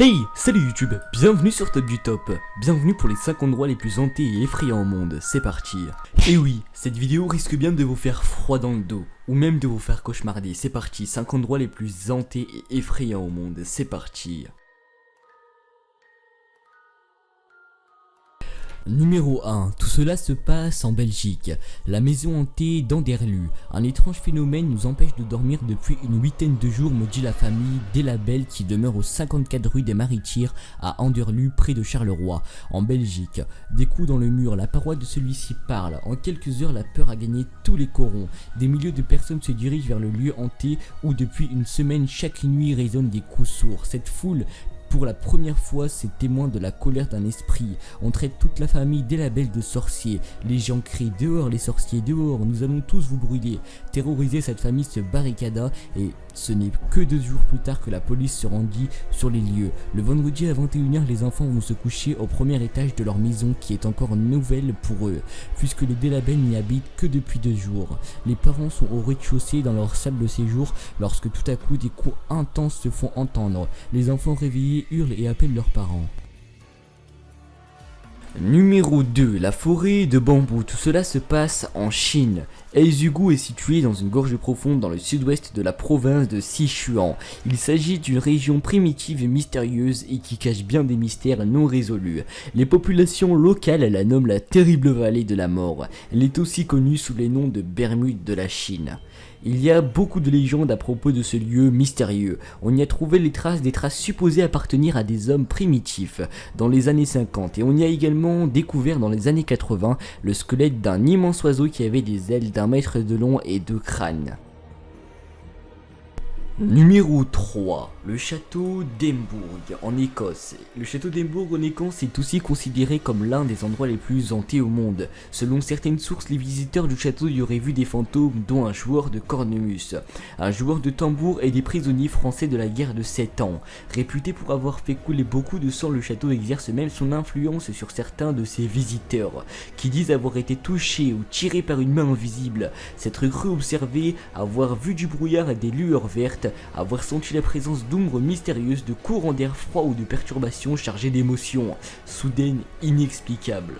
Hey, salut YouTube, bienvenue sur Top du Top, bienvenue pour les 5 endroits les plus hantés et effrayants au monde, c'est parti. Et oui, cette vidéo risque bien de vous faire froid dans le dos, ou même de vous faire cauchemarder, c'est parti, 5 endroits les plus hantés et effrayants au monde, c'est parti. Numéro 1, tout cela se passe en Belgique. La maison hantée d'Anderlu. Un étrange phénomène nous empêche de dormir depuis une huitaine de jours, me dit la famille Delabel qui demeure au 54 rue des Maritières à Anderlu près de Charleroi, en Belgique. Des coups dans le mur, la paroi de celui-ci parle. En quelques heures, la peur a gagné tous les corons. Des milliers de personnes se dirigent vers le lieu hanté où depuis une semaine chaque nuit résonnent des coups sourds. Cette foule, pour la première fois, c'est témoin de la colère d'un esprit. On traite toute la famille Delabel de sorciers. Les gens crient « Dehors les sorciers, dehors, nous allons tous vous brûler ». Terrorisée, cette famille se barricada et ce n'est que 2 jours plus tard que la police se rendit sur les lieux. Le vendredi à 21 h, les enfants vont se coucher au premier étage de leur maison qui est encore nouvelle pour eux, puisque les Delabel n'y habitent que depuis 2 jours. Les parents sont au rez-de-chaussée dans leur salle de séjour lorsque tout à coup des coups intenses se font entendre. Les enfants réveillés hurlent et appellent leurs parents. Numéro 2, la forêt de bambou. Tout cela se passe en Chine. Heizhou est situé dans une gorge profonde dans le sud-ouest de la province de Sichuan. Il s'agit d'une région primitive et mystérieuse et qui cache bien des mystères non résolus. Les populations locales la nomment la terrible vallée de la mort. Elle est aussi connue sous les noms de Bermude de la Chine. Il y a beaucoup de légendes à propos de ce lieu mystérieux. On y a trouvé des traces supposées appartenir à des hommes primitifs dans les années 50 et on y a également découvert dans les années 80 le squelette d'un immense oiseau qui avait des ailes d'1 mètre de long et 2 crânes. Numéro 3, le château d'Embourg en Écosse. Le château d'Embourg en Écosse est aussi considéré comme l'un des endroits les plus hantés au monde. Selon certaines sources, les visiteurs du château y auraient vu des fantômes dont un joueur de cornemuse, un joueur de tambour et des prisonniers français de la guerre de 7 ans. Réputé pour avoir fait couler beaucoup de sang, le château exerce même son influence sur certains de ses visiteurs, qui disent avoir été touchés ou tirés par une main invisible, s'être cru observés, avoir vu du brouillard et des lueurs vertes, avoir senti la présence d'ombres mystérieuses, de courants d'air froid ou de perturbations chargées d'émotions, soudaines, inexplicables.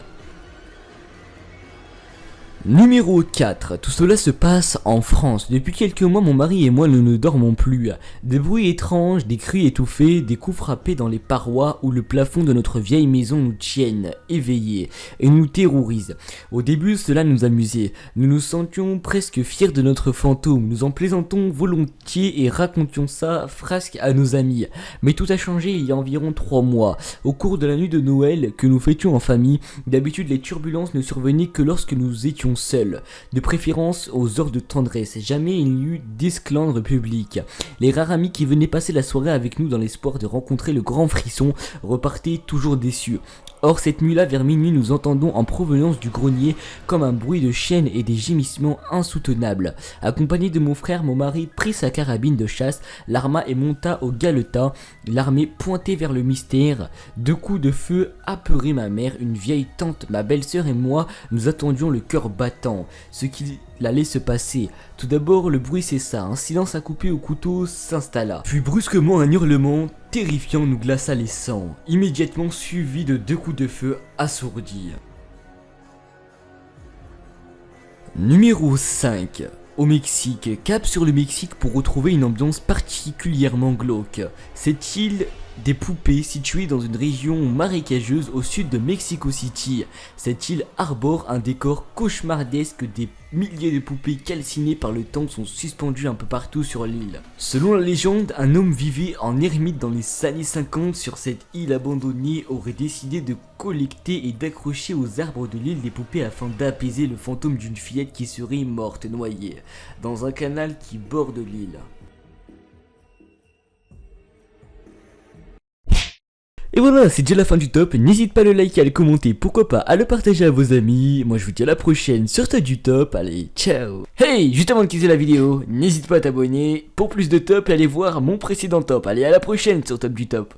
Numéro 4, tout cela se passe en France. Depuis quelques mois, mon mari et moi nous ne dormons plus. Des bruits étranges, des cris étouffés, des coups frappés dans les parois ou le plafond de notre vieille maison nous tiennent éveillés et nous terrorisent. Au début, cela nous amusait. Nous nous sentions presque fiers de notre fantôme. Nous en plaisantons volontiers et racontions ça frasque à nos amis. Mais tout a changé il y a environ 3 mois. Au cours de la nuit de Noël que nous fêtions en famille, d'habitude les turbulences ne survenaient que lorsque nous étions seuls, de préférence aux heures de tendresse. Jamais il n'y eut d'esclandre public. Les rares amis qui venaient passer la soirée avec nous dans l'espoir de rencontrer le grand frisson repartaient toujours déçus. Or cette nuit-là, vers minuit, nous entendons en provenance du grenier comme un bruit de chaînes et des gémissements insoutenables. Accompagné de mon frère, mon mari prit sa carabine de chasse, l'arma et monta au galetas, l'armée pointée vers le mystère. 2 coups de feu apeuraient ma mère, une vieille tante, ma belle-sœur et moi, nous attendions le cœur battant. Ce qu'il allait se passer. Tout d'abord, le bruit cessa, un silence à couper au couteau s'installa. Puis brusquement, un hurlement terrifiant nous glaça les sangs, immédiatement suivi de 2 coups de feu assourdis. Numéro 5. Au Mexique, cap sur le Mexique pour retrouver une ambiance particulièrement glauque. Cette île des poupées située dans une région marécageuse au sud de Mexico City. Cette île arbore un décor cauchemardesque. Des milliers de poupées calcinées par le temps sont suspendues un peu partout sur l'île. Selon la légende, un homme vivait en ermite dans les années 50 sur cette île abandonnée, aurait décidé de collecter et d'accrocher aux arbres de l'île des poupées afin d'apaiser le fantôme d'une fillette qui serait morte noyée dans un canal qui borde l'île. Et voilà, c'est déjà la fin du top, n'hésite pas à le liker, à le commenter, pourquoi pas à le partager à vos amis. Moi je vous dis à la prochaine sur Top du Top, allez ciao. Hey, juste avant de quitter la vidéo, n'hésite pas à t'abonner pour plus de top et aller voir mon précédent top. Allez à la prochaine sur Top du Top.